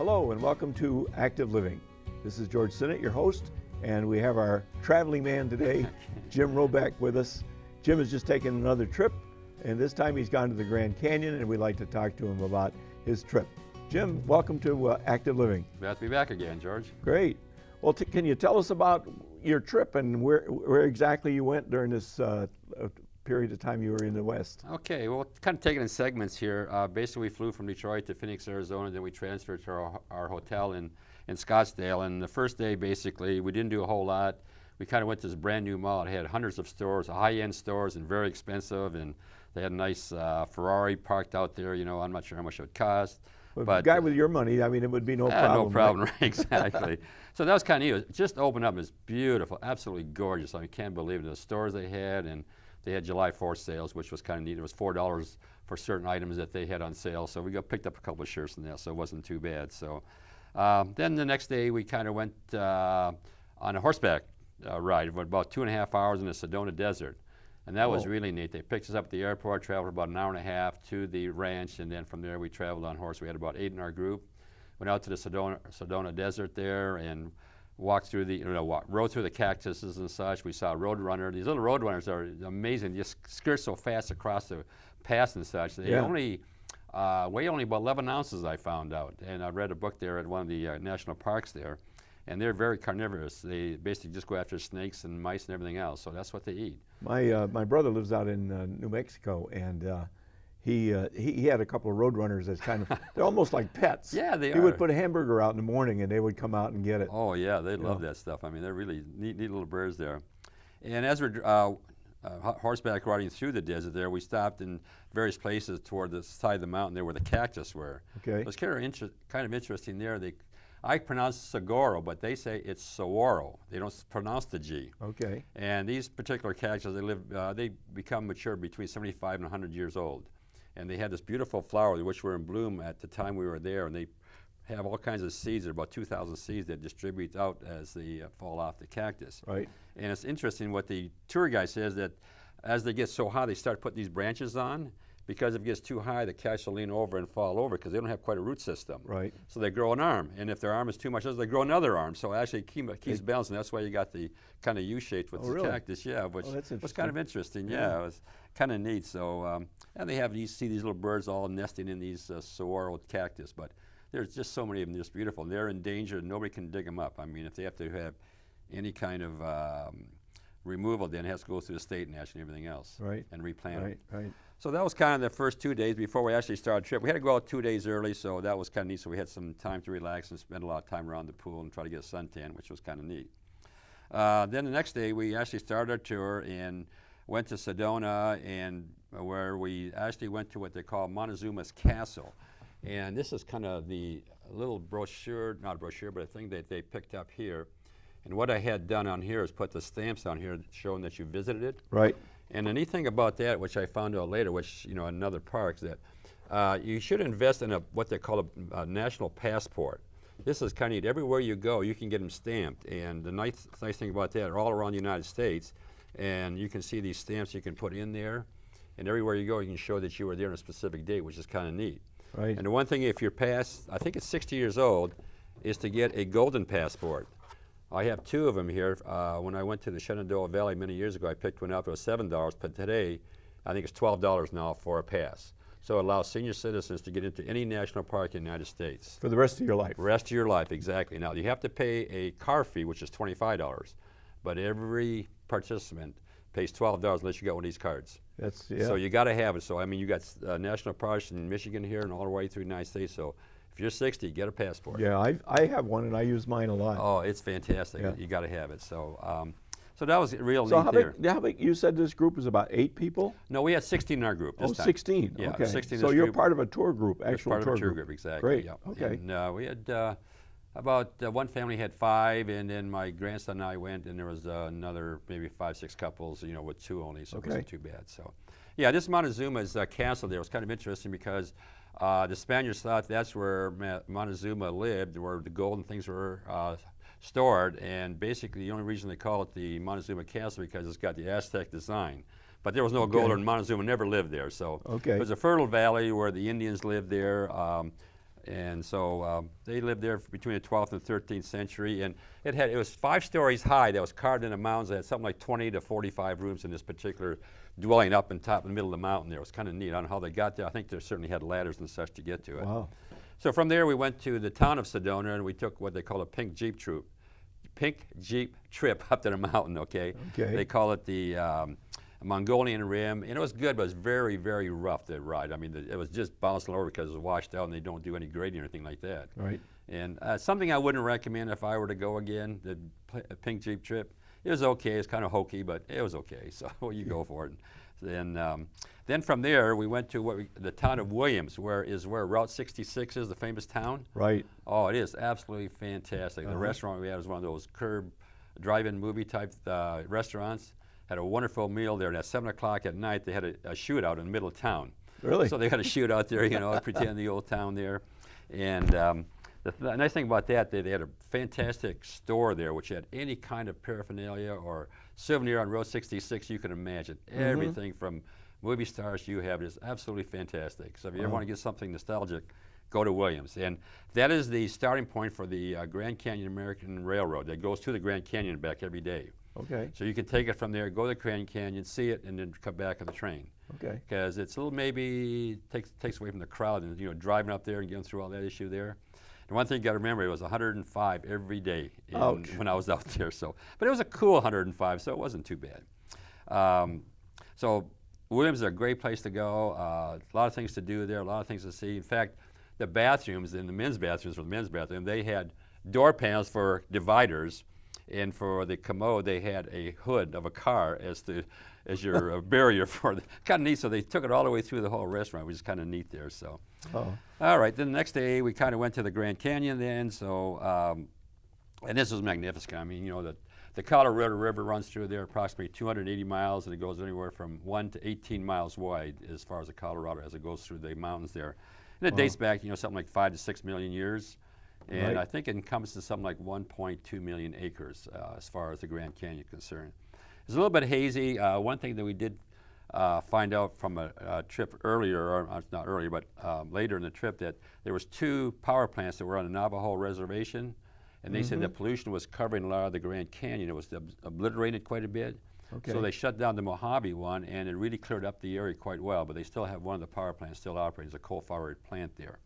Hello and welcome to Active Living. This is George Sinnott, your host, and we have our traveling man today, Jim Roback, with us. Jim has just taken another trip, and this time he's gone to the Grand Canyon, and we'd like to talk to him about his trip. Jim, welcome to Active Living. Glad to be back again, George. Great. Well, can you tell us about your trip and where exactly you went during this period of time you were in the West? Okay, well, kind of taking in segments here. Basically, we flew from Detroit to Phoenix, Arizona, then we transferred to our hotel in Scottsdale. And the first day, basically, we didn't do a whole lot. We kind of went to this brand new mall. It had hundreds of stores, high-end stores, and very expensive. And they had a nice Ferrari parked out there. You know, I'm not sure how much it would cost. But guy with your money, I mean, it would be no problem. No problem, right? Right? Exactly. So that was kind of neat. It just opened up. It's beautiful, absolutely gorgeous. I can't believe it. The stores they had, and they had July 4th sales, which was kind of neat. It was $4 for certain items that they had on sale. So we picked up a couple of shirts in there, so it wasn't too bad. So then the next day we kind of went on a horseback ride of about 2.5 hours in the Sedona Desert. And that was really neat. They picked us up at the airport, traveled about an hour and a half to the ranch, and then from there we traveled on horse. We had about 8 in our group. Went out to the Sedona Desert there and walked through rode through the cactuses and such. We saw a road runner. These little road runners are amazing. Just skirt so fast across the pass and such. They only weigh only about 11 ounces, I found out. And I read a book there at one of the national parks there. And they're very carnivorous. They basically just go after snakes and mice and everything else. So that's what they eat. My brother lives out in New Mexico, and he had a couple of road runners that's kind of, they're almost like pets. Yeah, they are. He would put a hamburger out in the morning, and they would come out and get it. Oh yeah, they love that stuff. I mean, they're really neat little birds there. And as we're horseback riding through the desert there, we stopped in various places toward the side of the mountain there where the cactus were. Okay. It was kind of interesting there. I pronounce Saguaro, but they say it's saguaro. They don't pronounce the G. Okay. And these particular cactus, they become mature between 75 and 100 years old. And they had this beautiful flower, which were in bloom at the time we were there, and they have all kinds of seeds. There are about 2,000 seeds that distribute out as they fall off the cactus. Right. And it's interesting what the tour guide says, that as they get so high, they start putting these branches on, because if it gets too high, the cactus will lean over and fall over because they don't have quite a root system. Right. So they grow an arm, and if their arm is too much, they grow another arm. So it actually keeps balancing. That's why you got the kind of U-shaped with the cactus. Yeah, which was kind of interesting. Yeah, it was kind of neat. So and you see these little birds all nesting in these saguaro cactus, but there's just so many of them, just beautiful. They're in danger. Nobody can dig them up. I mean, if they have to have any kind of removal, then it has to go through the state and national and everything else. Right. And replant it. Right. So that was kind of the first 2 days before we actually started the trip. We had to go out 2 days early, so that was kind of neat. So we had some time to relax and spend a lot of time around the pool and try to get a suntan, which was kind of neat. Then the next day, we actually started our tour and went to Sedona, and where we actually went to what they call Montezuma's Castle. And this is kind of the little brochure, not a brochure, but a thing that they picked up here. And what I had done on here is put the stamps on here showing that you visited it. Right. And the neat thing about that, which I found out later, which, in another park, is that you should invest in what they call a national passport. This is kind of neat. Everywhere you go, you can get them stamped. And the nice thing about that, are all around the United States. And you can see these stamps you can put in there. And everywhere you go, you can show that you were there on a specific date, which is kind of neat. Right. And the one thing, if you're past, I think it's 60 years old, is to get a golden passport. I have 2 of them here. When I went to the Shenandoah Valley many years ago, I picked one up. It was $7, but today I think it's $12 now for a pass. So it allows senior citizens to get into any national park in the United States. For the rest of your life. Rest of your life, exactly. Now, you have to pay a car fee, which is $25, but every participant pays $12 unless you got one of these cards. So you got to have it. So, I mean, you got national parks in Michigan here and all the way through the United States. So if you're 60, get a passport. Yeah, I have one, and I use mine a lot. Oh, it's fantastic. You got to have it. So, so that was real neat. So how big, you said this group was about 8 people? No, we had 16 in our group this time. 16. Yeah, okay. 16 so you're part of a tour group, actual part tour of a tour group. group, exactly. Great. Yeah. Okay. And we had about one family had 5, and then my grandson and I went, and there was another maybe 5, 6 couples, with 2 only, so it wasn't too bad. So, yeah, this Montezuma's castle there was kind of interesting because the Spaniards thought that's where Montezuma lived, where the gold and things were stored, and basically the only reason they call it the Montezuma Castle because it's got the Aztec design. But there was no gold, and Montezuma never lived there. So it was a fertile valley where the Indians lived there. And so they lived there between the 12th and 13th century, and it was 5 stories high that was carved in the mountains. It had something like 20 to 45 rooms in this particular dwelling up in top in the middle of the mountain there. It was kind of neat. I don't know how they got there. I think they certainly had ladders and such to get to it. Wow. So from there we went to the town of Sedona, and we took what they call a pink Jeep trip up to the mountain, okay? They call it the Mongolian Rim, and it was good, but it was very, very rough, the ride. I mean, it was just bouncing over because it was washed out, and they don't do any grading or anything like that. Right. And something I wouldn't recommend if I were to go again, the pink Jeep trip. It was okay. It's kind of hokey, but it was okay. So you go for it. Then from there we went to the town of Williams, where Route 66 is, the famous town. Right. Oh, it is absolutely fantastic. The restaurant we had was one of those curb drive-in movie type restaurants. Had a wonderful meal there, and at 7 o'clock at night they had a shootout in the middle of town. Really? So they had a shootout there, you know, pretend the old town there. And the nice thing about that, they had a fantastic store there, which had any kind of paraphernalia or souvenir on Road 66 you can imagine. Everything from movie stars you have is absolutely fantastic. So if you ever want to get something nostalgic, go to Williams. And that is the starting point for the Grand Canyon American Railroad that goes to the Grand Canyon and back every day. Okay. So you can take it from there, go to the Grand Canyon, see it, and then come back on the train. Okay. Because it's a little maybe takes away from the crowd and, you know, driving up there and getting through all that issue there. And one thing you got to remember, it was 105 every day when I was out there. So, but it was a cool 105, so it wasn't too bad. So Williams is a great place to go. A lot of things to do there, a lot of things to see. In fact, the bathrooms in the men's bathrooms, for the men's bathroom, they had door panels for dividers. And for the commode, they had a hood of a car as your barrier for the, kind of neat. So they took it all the way through the whole restaurant, which is kind of neat there. So, all right. Then the next day, we kind of went to the Grand Canyon. Then, so, and this was magnificent. I mean, you know, the Colorado River runs through there, approximately 280 miles, and it goes anywhere from 1 to 18 miles wide as far as the Colorado as it goes through the mountains there. And it dates back, you know, something like 5 to 6 million years. And I think it encompasses something like 1.2 million acres as far as the Grand Canyon is concerned. It's a little bit hazy. One thing that we did find out from a trip earlier, or not earlier, but later in the trip, that there was 2 power plants that were on the Navajo reservation, and they said that pollution was covering a lot of the Grand Canyon. It was obliterated quite a bit. Okay. So they shut down the Mojave one, and it really cleared up the area quite well, but they still have one of the power plants still operating as a coal-fired plant there.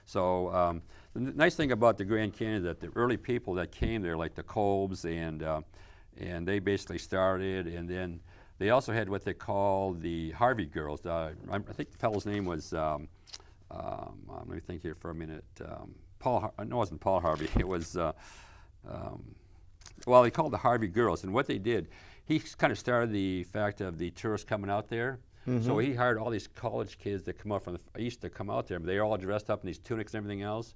So the nice thing about the Grand Canyon is that the early people that came there, like the Kolbs, and they basically started, and then they also had what they call the Harvey girls. I think the fellow's name was, let me think here for a minute, no, it wasn't Paul Harvey. It was, well, they called the Harvey girls, and what they did, he kind of started the fact of the tourists coming out there. So he hired all these college kids that come out from the east to come out there. They were all dressed up in these tunics and everything else.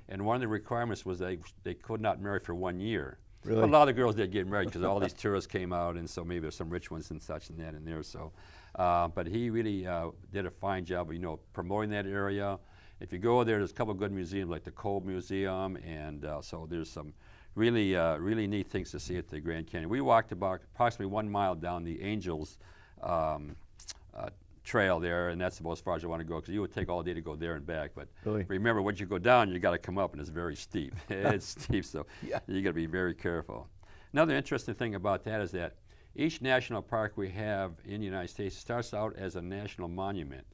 And one of the requirements was they could not marry for 1 year. Really? But a lot of the girls did get married because all these tourists came out, and so maybe there's some rich ones and such and that in there. So, but he really did a fine job of, you know, promoting that area. If you go there, there's a couple of good museums like the Kolb Museum, and so there's some really, really neat things to see at the Grand Canyon. We walked about approximately 1 mile down the Angels trail there, and that's about as far as you want to go, because you would take all day to go there and back. But remember, once you go down, you got to come up, and it's very steep. It's steep, so you got to be very careful. Another interesting thing about that is that each national park we have in the United States starts out as a national monument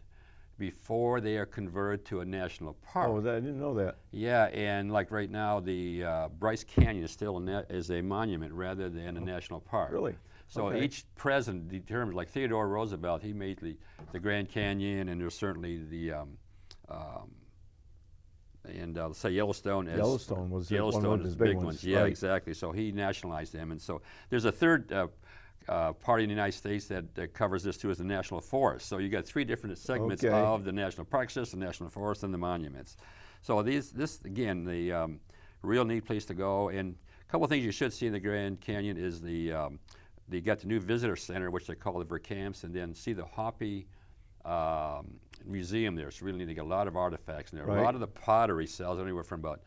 before they are converted to a national park. Oh, I didn't know that. Yeah, and like right now, the Bryce Canyon is still is a monument rather than a national park. Really? So each president determined, like Theodore Roosevelt, he made the Grand Canyon, and there's certainly the say Yellowstone. Yellowstone was one of his big ones. Yeah, exactly. So he nationalized them, and so there's a third party in the United States that covers this too, as the National Forest. So you got 3 different segments of the National Park System, the National Forest, and the monuments. So this again, the real neat place to go. And a couple of things you should see in the Grand Canyon is they got the new visitor center, which they call the Verkamps, and then see the Hopi museum there. It's really neat. They got a lot of artifacts in there. A lot of the pottery sells anywhere from about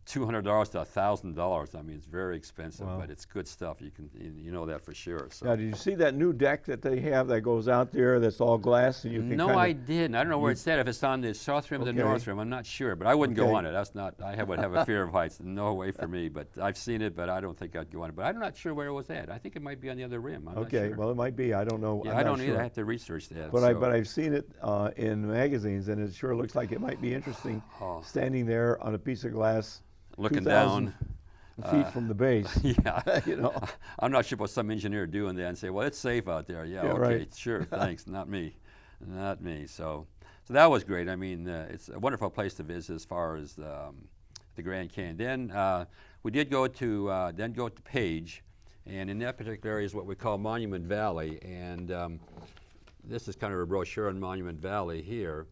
$200 to $1,000. I mean, it's very expensive, Wow. but it's good stuff. You know that for sure. So. Now, did you see that new deck that they have that goes out there that's all glass and you can No, kinda, I didn't. I don't know where it's at. If it's on the south rim or the Okay. north rim, I'm not sure. But I wouldn't Okay. go on it. That's not. Would have a fear of heights. No way for me. But I've seen it, but I don't think I'd go on it. But I'm not sure where it was at. I think it might be on the other rim. I'm not Okay, sure. well, it might be. I don't know. Yeah, I'm I not don't either. sure. I have to research that. But so. but I've seen it in magazines, and it sure looks like it might be interesting. Oh. Standing there on a piece of glass, Looking 2,000 down. feet from the base. Yeah. You know. I'm not sure what some engineer doing that and say, well, it's safe out there. Yeah, Yeah, okay, right. sure, thanks. Not me. Not me. So that was great. I mean, it's a wonderful place to visit as far as the Grand Canyon. Then we did go to Page, and in that particular area is what we call Monument Valley. And this is kind of a brochure on Monument Valley here.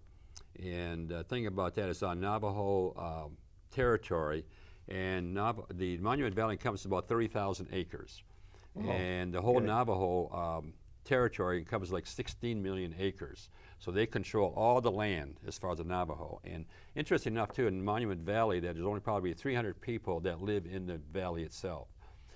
And the thing about that is on Navajo territory. And the Monument Valley encompasses about 30,000 acres. Oh, And the whole okay. Navajo territory encompasses like 16 million acres. So they control all the land as far as the Navajo. And interesting enough, too, in Monument Valley, that there's only probably 300 people that live in the valley itself.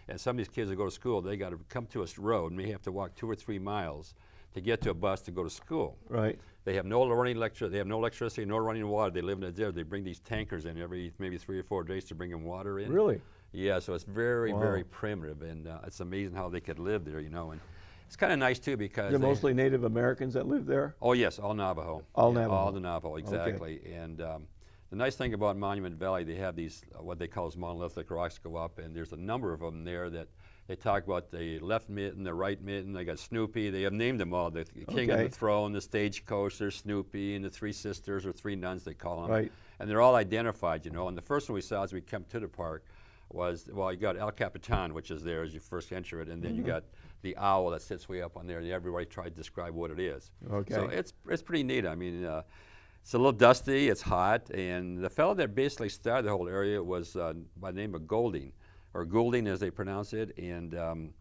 And some of these kids that go to school, they got to come to a road and may have to walk 2 or 3 miles to get to a bus to go to school. Right. They have no running they have no electricity, no running water. They live in a desert. They bring these tankers in every maybe 3 or 4 days to bring them water in. Really? Yeah, so it's very, Wow. very primitive, and it's amazing how they could live there, you know. And it's kind of nice too because They're mostly Native Americans that live there? oh yes, all Navajo. All Yeah, Navajo. all the Navajo, exactly. And the nice thing about Monument Valley, they have these what they call as monolithic rocks go up, and there's a number of them there that they talk about the left mitten, the right mitten. They got Snoopy. They have named them all. The King on Okay. the Throne, the Stagecoach, there's Snoopy, and the Three Sisters or Three Nuns they call them. Right. And they're all identified, you know. And the first one we saw as we come to the park was, well, you got El Capitan, which is there as you first enter it, and then you got the owl that sits way up on there, and everybody tried to describe what it is. Okay. So it's pretty neat. I mean, it's a little dusty, it's hot, and the fellow that basically started the whole area was by the name of Golding, or Goulding as they pronounce it, and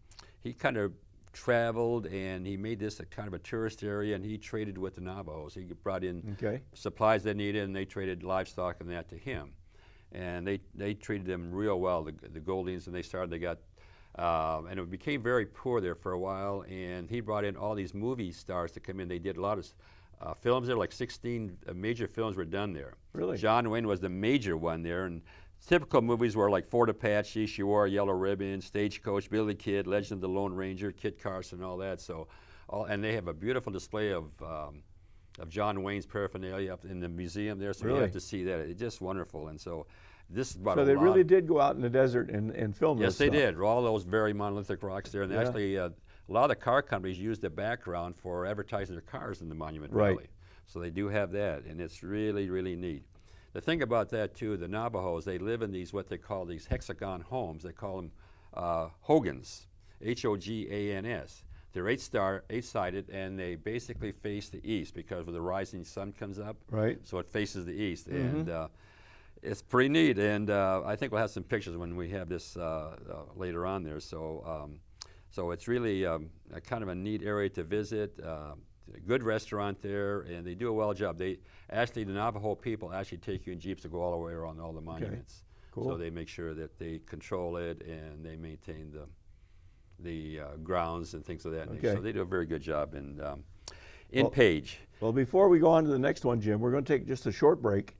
he kind of traveled and he made this a kind of a tourist area, and he traded with the Navajos. He brought in Okay. supplies they needed, and they traded livestock and that to him. And they treated them real well, the Goldings, and they got, and it became very poor there for a while, and he brought in all these movie stars to come in. They did a lot of films there, like 16 major films were done there. Really? John Wayne was the major one there, and typical movies were like Fort Apache, She Wore a Yellow Ribbon, Stagecoach, Billy the Kid, Legend of the Lone Ranger, Kit Carson, all that. So, and they have a beautiful display of John Wayne's paraphernalia up in the museum there, so you Really? have to see that. It's just wonderful, and so this is about So a they lot. really did go out in the desert and film Yes, this they stuff. did. All those very monolithic rocks there, and Yeah. actually a lot of the car companies use the background for advertising their cars in the Monument Right. Valley. So they do have that, and it's really, really neat. The thing about that too, the Navajos, they live in these what they call these hexagon homes. They call them hogans, H-O-G-A-N-S. They're eight-sided, and they basically face the east because when the rising sun comes up, Right. so it faces the east, and it's pretty neat. And I think we'll have some pictures when we have this later on there. So, so it's really a kind of a neat area to visit. A good restaurant there, and they do a well job. They actually, the Navajo people actually take you in jeeps to go all the way around all the monuments. Cool. So they make sure that they control it and they maintain the grounds and things of that nature. Okay. So they do a very good job in Well- Page. Well, before we go on to the next one, Jim, we're going to take just a short break,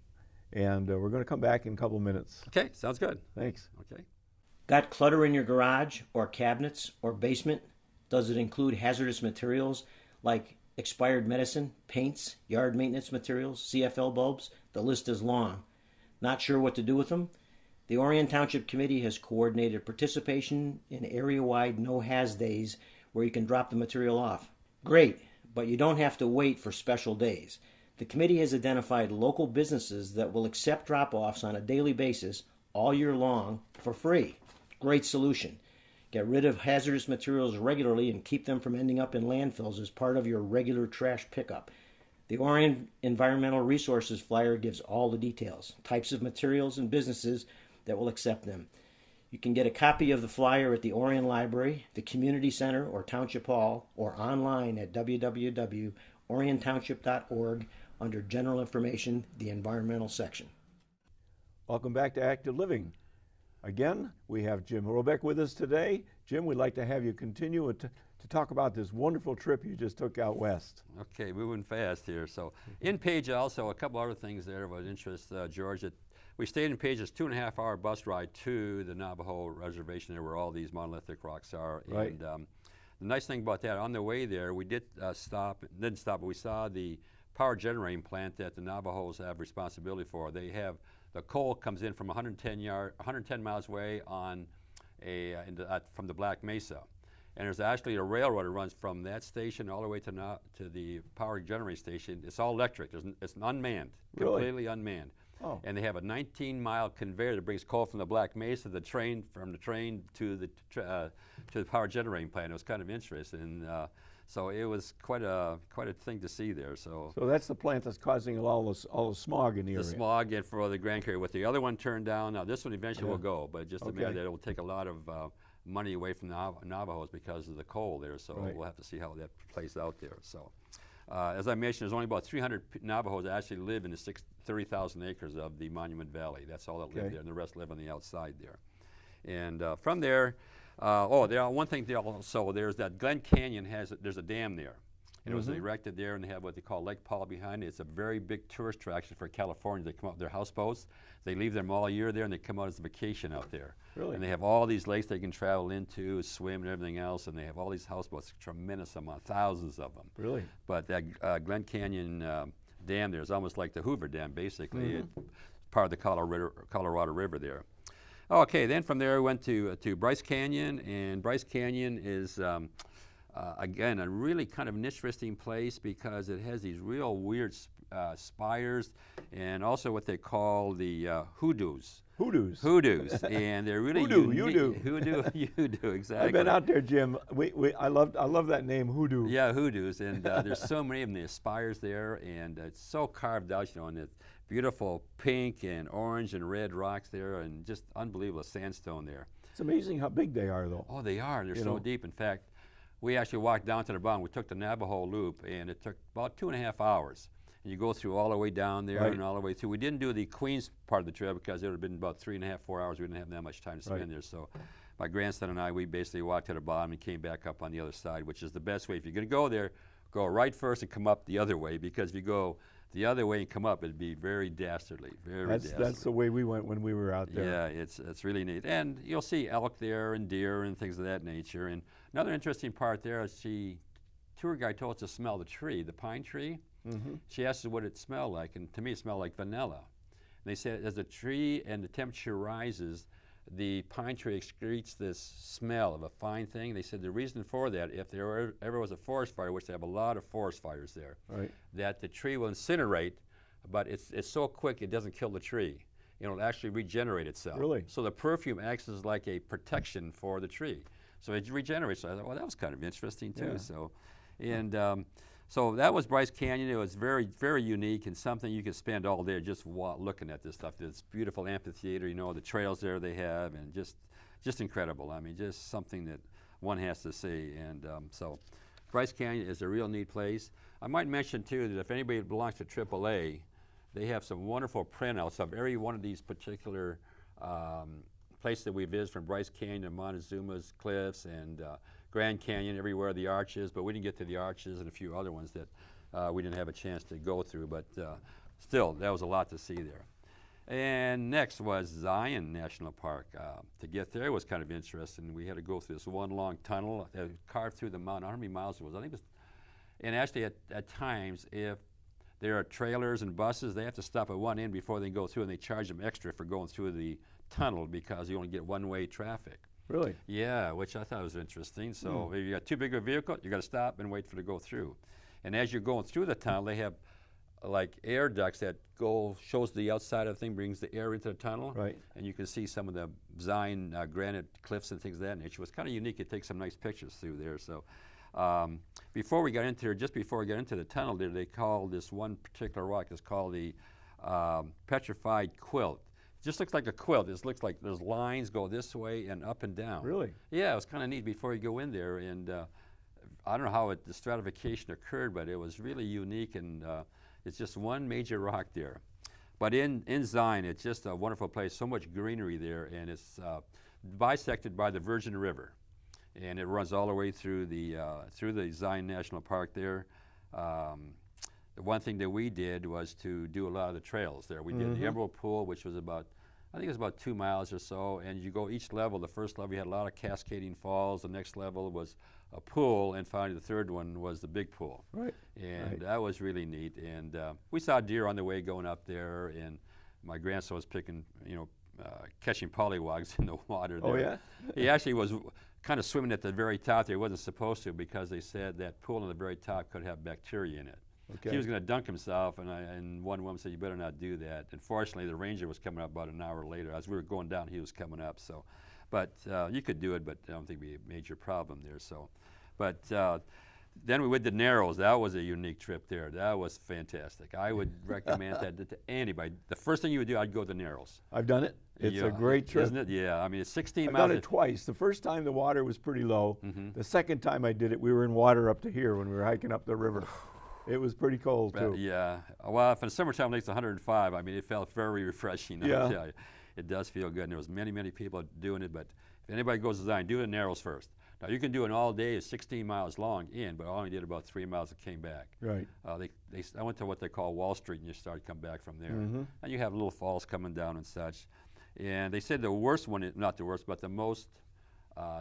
and we're going to come back in a couple minutes. Okay, sounds good. Thanks. Okay. Got clutter in your garage or cabinets or basement? Does it include hazardous materials like expired medicine, paints, yard maintenance materials, CFL bulbs? The list is long. Not sure what to do with them? The Orion Township Committee has coordinated participation in area-wide no-haz days where you can drop the material off. Great, but you don't have to wait for special days. The committee has identified local businesses that will accept drop-offs on a daily basis all year long for free. Great solution. Get rid of hazardous materials regularly and keep them from ending up in landfills as part of your regular trash pickup. The Orion Environmental Resources flyer gives all the details, types of materials, and businesses that will accept them. You can get a copy of the flyer at the Orion Library, the Community Center, or Township Hall, or online at www.oriontownship.org under General Information, the Environmental section. Welcome back to Active Living. Again, we have Jim Roback with us today. Jim, we'd like to have you continue to talk about this wonderful trip you just took out west. Okay, moving fast here. So in Page also, a couple other things there of interest, George. We stayed in Page's 2.5-hour bus ride to the Navajo reservation there where all these monolithic rocks are. Right. And the nice thing about that, on the way there, we didn't stop, but we saw the power generating plant that the Navajos have responsibility for. They have, the coal comes in from 110 miles away on from the Black Mesa. And there's actually a railroad that runs from that station all the way to the power generating station. It's all electric. It's unmanned, completely unmanned. Oh. And they have a 19-mile conveyor that brings coal from the Black Mesa, from the train to the power generating plant. It was kind of interesting. So it was quite a thing to see there. So that's the plant that's causing all the smog in the area. The smog and for the Grand Canyon. With the other one turned down, now this one eventually will go, but just admit that it will take a lot of money away from the Navajos because of the coal there. So we'll have to see how that plays out there. So as I mentioned, there's only about 300 Navajos that actually live in the 30,000 acres of the Monument Valley. That's all that live there, and the rest live on the outside there. And from there, one thing also, there's that Glen Canyon there's a dam there. And it was erected there, and they have what they call Lake Powell behind it. It's a very big tourist attraction for California. They come out with their houseboats. They leave them all year there, and they come out as a vacation out there. Really? And they have all these lakes they can travel into, swim and everything else, and they have all these houseboats, tremendous amount, thousands of them. Really? But that Glen Canyon dam there is almost like the Hoover Dam, basically. It's part of the Colorado River there. Okay, then from there we went to Bryce Canyon, and Bryce Canyon is again a really kind of an interesting place because it has these real weird spires and also what they call the hoodoos. Hoodoos, and they're really Hoodoo, unique. Hoodoo, you do, exactly. I've been out there, Jim. I love that name, hoodoo. Yeah, hoodoos, and there's so many of them. The spires there, and it's so carved out, you know, and it's beautiful pink and orange and red rocks there, and just unbelievable sandstone there. It's amazing how big they are, though. Oh, they are. They're so deep. In fact, we actually walked down to the bottom. We took the Navajo Loop, and it took about 2.5 hours. And you go through all the way down there and all the way through. We didn't do the Queens part of the trip because it would have been about 3.5, 4 hours. We didn't have that much time to spend there. So my grandson and I, we basically walked to the bottom and came back up on the other side, which is the best way. If you're going to go there, go right first and come up the other way, because if you go the other way and come up, it'd be very dastardly, That's the way we went when we were out there. Yeah, it's really neat. And you'll see elk there and deer and things of that nature. And another interesting part there is tour guide told us to smell the tree, the pine tree. She asked us what it smelled like, and to me it smelled like vanilla. And they said as the tree and the temperature rises, the pine tree excretes this smell of a fine thing. They said the reason for that, if there ever was a forest fire, which they have a lot of forest fires there, that the tree will incinerate, but it's so quick it doesn't kill the tree. It'll actually regenerate itself. Really? So the perfume acts as like a protection for the tree. So it regenerates. So I thought, well, that was kind of interesting too. Yeah. So, and so that was Bryce Canyon. It was very, very unique and something you could spend all day just looking at this stuff. This beautiful amphitheater, you know, the trails there they have, and just incredible. I mean, just something that one has to see. And so Bryce Canyon is a real neat place. I might mention too that if anybody belongs to AAA, they have some wonderful printouts of every one of these particular places that we visited, from Bryce Canyon to Montezuma's Cliffs and Grand Canyon, everywhere the arch is, but we didn't get to the arches and a few other ones that we didn't have a chance to go through, but still, that was a lot to see there. And next was Zion National Park. To get there was kind of interesting. We had to go through this one long tunnel that carved through the mountain. I don't know how many miles it was. I think it was, and actually at times, if there are trailers and buses, they have to stop at one end before they go through, and they charge them extra for going through the tunnel because you only get one-way traffic. Really? Yeah, which I thought was interesting. So if you got too big of a vehicle, you got to stop and wait for it to go through. And as you're going through the tunnel, they have like air ducts that shows the outside of the thing, brings the air into the tunnel. Right. And you can see some of the Zion granite cliffs and things of that nature. It was kind of unique. You take some nice pictures through there. So before we got into just before we got into the tunnel there, they called this one particular rock, it's called the petrified quilt. Just looks like a quilt. It looks like there's lines go this way and up and down. Really? Yeah, it was kind of neat before you go in there. And I don't know how the stratification occurred, but it was really unique. And it's just one major rock there. But in Zion, it's just a wonderful place. So much greenery there, and it's bisected by the Virgin River, and it runs all the way through the Zion National Park there. The one thing that we did was to do a lot of the trails there. We did the Emerald Pool, which was about, I think it was about 2 miles or so, and you go each level. The first level, you had a lot of cascading falls. The next level was a pool, and finally the third one was the big pool. Right. And that was really neat. And we saw deer on the way going up there, and my grandson was picking, catching pollywogs in the water there. Oh, yeah? He actually was kind of swimming at the very top there. He wasn't supposed to, because they said that pool on the very top could have bacteria in it. Okay. He was going to dunk himself, and one woman said, "You better not do that." Unfortunately, the ranger was coming up about an hour later. As we were going down, he was coming up. So, but you could do it, but I don't think it'd be a major problem there. So, but then we went to Narrows. That was a unique trip there. That was fantastic. I would recommend that to anybody. The first thing you would do, I'd go to Narrows. I've done it. It's a great trip. Isn't it? Yeah. I mean, it's 16 I've miles. done it twice. The first time the water was pretty low. The second time I did it, we were in water up to here when we were hiking up the river. It was pretty cold, too. Yeah. Well, if in the summertime it's 105, I mean, it felt very refreshing. Yeah. I'll tell you. It does feel good. And there was many people doing it. But if anybody goes to Zion, do it in Narrows first. Now, you can do an all day. It's 16 miles long in, but I only did about 3 miles and came back. Right. I went to what they call Wall Street, and you started to come back from there. And you have little falls coming down and such. And they said the worst one, not the worst, but the most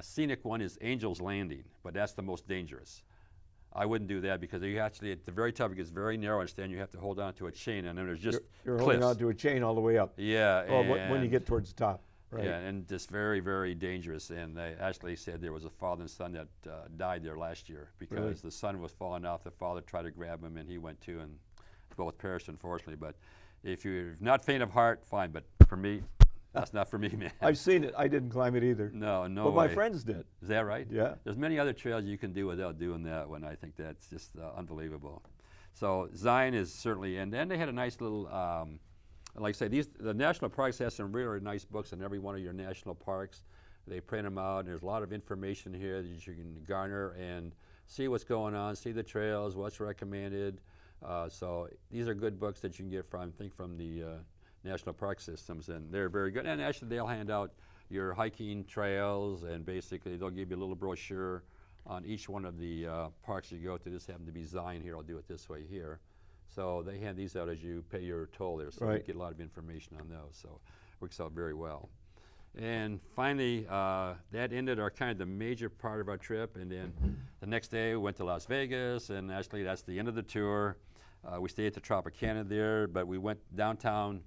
scenic one is Angel's Landing, but that's the most dangerous. I wouldn't do that, because you actually, at the very top, it gets very narrow, and you have to hold on to a chain, and then there's just You're cliffs. holding on to a chain all the way up. Yeah. Oh, when you get towards the top. Right. Yeah, and just very dangerous. And they actually said there was a father and son that died there last year, because the son was falling off. The father tried to grab him, and he went too, and both perished, unfortunately. But if you're not faint of heart, fine. But for me, that's not for me, man. I've seen it. I didn't climb it either. No way. But my friends did. Is that right? Yeah. There's many other trails you can do without doing that one. I think that's just unbelievable. So Zion is certainly, and then they had a nice little, like I say, the national parks have some really nice books in every one of your national parks. They print them out, and there's a lot of information here that you can garner and see what's going on, see the trails, what's recommended. So these are good books that you can get from the national park systems, and they're very good. And actually, they'll hand out your hiking trails, and basically they'll give you a little brochure on each one of the parks you go to. This happened to be Zion here. I'll do it this way here. So they hand these out as you pay your toll there, so you get a lot of information on those. So it works out very well. And finally, that ended our kind of the major part of our trip. And then the next day we went to Las Vegas, and actually that's the end of the tour. We stayed at the Tropicana there, but we went downtown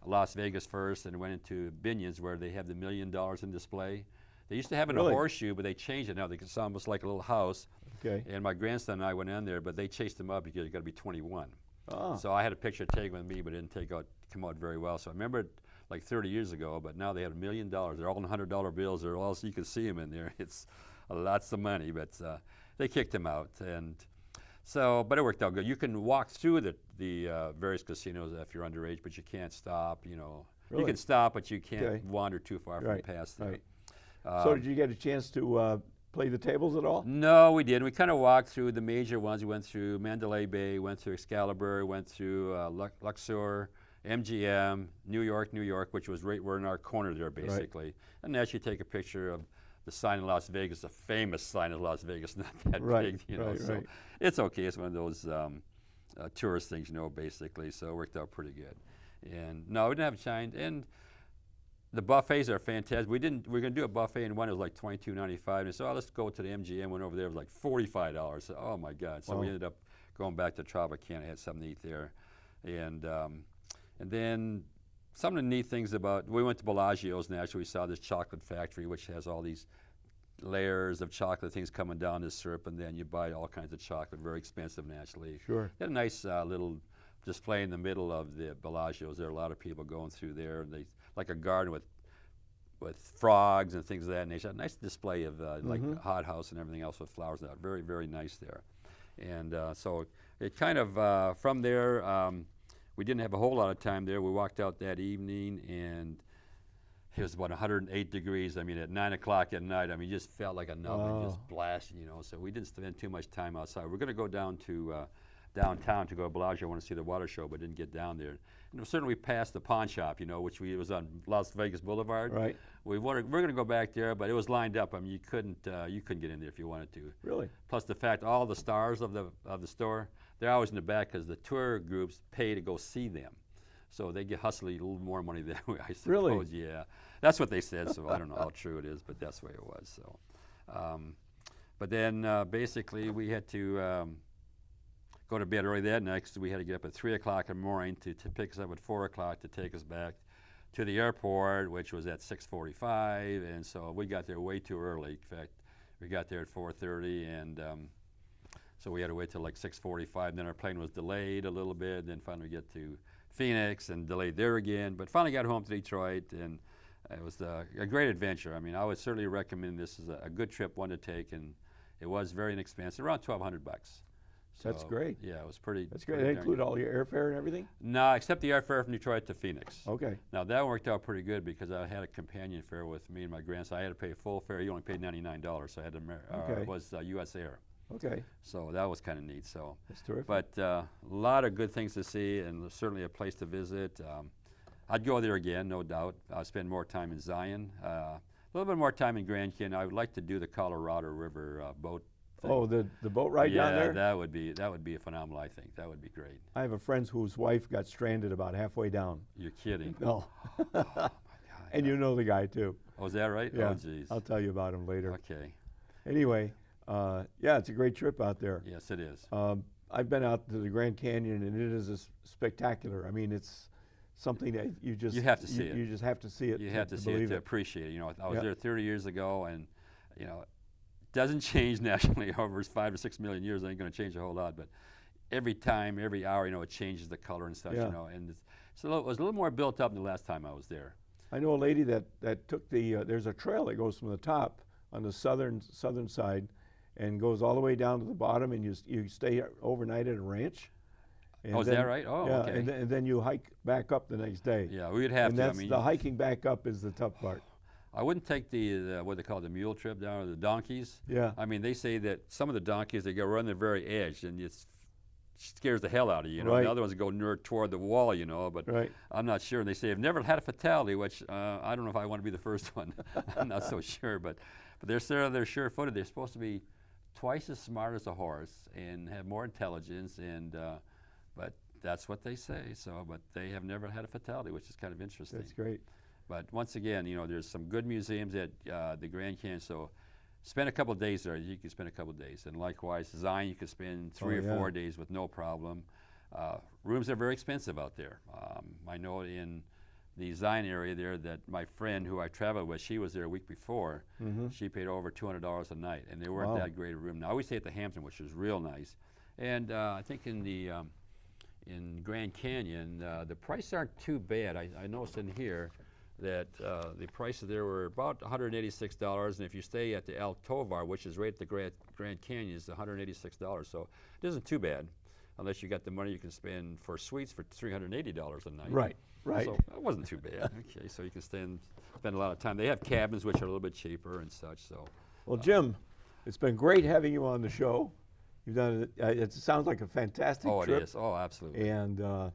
Las Vegas first and went into Binion's, where they have the $1 million in display. They used to have it in a horseshoe, but they changed it now. It's almost like a little house. Okay. And my grandson and I went in there, but they chased him up because you got to be 21. Oh. So I had a picture taken with me, but it didn't come out very well. So I remember it like 30 years ago, but now they have $1 million. They're all in $100 bills. They're all, so you can see them in there. It's lots of money, but they kicked him out. And so, but it worked out good. You can walk through the various casinos if you're underage, but you can't stop. You can stop, but you can't wander too far from past there. So did you get a chance to play the tables at all? No, we didn't. We kind of walked through the major ones. We went through Mandalay Bay, went through Excalibur, went through Luxor, MGM, New York, which was right, we're in our corner there, basically. Right. And as you take a picture of the sign in Las Vegas, the famous sign in Las Vegas, not that big, so it's okay. It's one of those tourist things, basically. So it worked out pretty good. And no, we didn't have time. And the buffets are fantastic. We're going to do a buffet, and one was like $22.95. And so let's go to the MGM. Went over there, it was like $45. So, oh my God! So we ended up going back to Tropicana, had something to eat there, and then some of the neat things about, we went to Bellagio's, and actually we saw this chocolate factory, which has all these layers of chocolate things coming down this syrup, and then you buy all kinds of chocolate, very expensive naturally. Sure. They had a nice little display in the middle of the Bellagio's. There are a lot of people going through there, and they like a garden with frogs and things of that nature. A nice display of like a hot house and everything else with flowers and that. Very, very nice there. And so it kind of, from there, we didn't have a whole lot of time there. We walked out that evening, and it was about 108 degrees. I mean, at 9 o'clock at night, I mean, you just felt like a oven just blasting, So we didn't spend too much time outside. We're going to go down to downtown to go to Bellagio. I want to see the water show, but didn't get down there. And certainly we passed the pawn shop, you know, which was on Las Vegas Boulevard. Right. We're going to go back there, but it was lined up. I mean, you couldn't get in there if you wanted to. Really? Plus the fact all the stars of the store, they're always in the back because the tour groups pay to go see them. So they get hustling a little more money that way, I suppose. Really? Yeah. That's what they said, so I don't know how true it is, but that's the way it was. So, but then basically we had to go to bed early that night because we had to get up at 3 o'clock in the morning to pick us up at 4 o'clock to take us back to the airport, which was at 6:45, and so we got there way too early. In fact, we got there at 4:30, and so we had to wait till like 6:45. Then our plane was delayed a little bit. Then finally we get to Phoenix and delayed there again. But finally got home to Detroit, and it was a great adventure. I mean, I would certainly recommend this as a good trip, one to take, and it was very inexpensive, around $1,200. So, that's great. Yeah, it was pretty. That's great. They include all your airfare and everything? No, except the airfare from Detroit to Phoenix. Okay. Now that worked out pretty good because I had a companion fare with me and my grandson. I had to pay full fare. He only paid $99, so I had to. It was U.S. Air. Okay. So that was kind of neat. So. That's terrific. But a lot of good things to see, and certainly a place to visit. I'd go there again, no doubt. I'll spend more time in Zion, a little bit more time in Grand Canyon. I would like to do the Colorado River boat thing. Oh, the boat ride down there? Yeah, that would be phenomenal, I think. That would be great. I have a friend whose wife got stranded about halfway down. You're kidding. No. Oh, my God. And you know the guy, too. Oh, is that right? Yeah. Oh, geez. I'll tell you about him later. Okay. Anyway, yeah, it's a great trip out there. Yes, it is. I've been out to the Grand Canyon, and it is spectacular. I mean, it's something that you have to see it. You just have to see it. You have to see it to appreciate it. You know, I was there 30 years ago, and you know, it doesn't change nationally over 5 or 6 million years. It ain't going to change a whole lot, but every time, every hour, you know, it changes the color and stuff. Yeah. You know, and it was a little more built up than the last time I was there. I know a lady that took the. There's a trail that goes from the top on the southern side, and goes all the way down to the bottom, and you stay overnight at a ranch. And Is that right? Oh, yeah, okay. and then you hike back up the next day. Yeah, we would have and to. That's I mean, the hiking back up is the tough part. I wouldn't take the what they call the mule trip down, or the donkeys. Yeah. I mean, they say that some of the donkeys, they go run the very edge, and it scares the hell out of you. You know, Right. the other ones go toward the wall. You know, but Right. I'm not sure. And they say they've never had a fatality, which I don't know if I want to be the first one. I'm not so sure, but they're sure-footed. They're supposed to be twice as smart as a horse and have more intelligence, and but that's what they say. So, but they have never had a fatality, which is kind of interesting. That's great. But once again, you know, there's some good museums at the Grand Canyon. So, spend a couple of days there. You can spend a couple of days, and likewise, Zion, you can spend 3 or 4 days with no problem. Rooms are very expensive out there. I know in the Zion area there that my friend who I traveled with, she was there a week before. Mm-hmm. She paid over $200 a night, and they weren't that great a room. Now, we stay at the Hampton, which is real nice. And I think in the in Grand Canyon, the prices aren't too bad. I noticed in here that the prices there were about $186, and if you stay at the El Tovar, which is right at the Grand Canyon, is $186. So it isn't too bad, unless you got the money you can spend for suites for $380 a night. Right. Right. So it wasn't too bad. Okay, so you can spend a lot of time. They have cabins which are a little bit cheaper and such. So. Well, Jim, it's been great having you on the show. You've done it. It sounds like a fantastic trip. Oh, it is. Oh, absolutely. And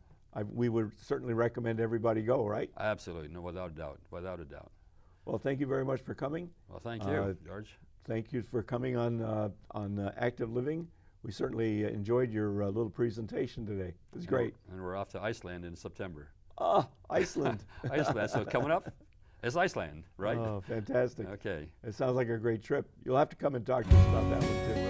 we would certainly recommend everybody go, right? Absolutely. No, without a doubt. Without a doubt. Well, thank you very much for coming. Well, thank you, George. Thank you for coming on Active Living. We certainly enjoyed your little presentation today. It was great. And we're off to Iceland in September. Ah, Iceland. Iceland. So coming up is Iceland, right? Oh, fantastic. Okay. It sounds like a great trip. You'll have to come and talk to us about that one, too.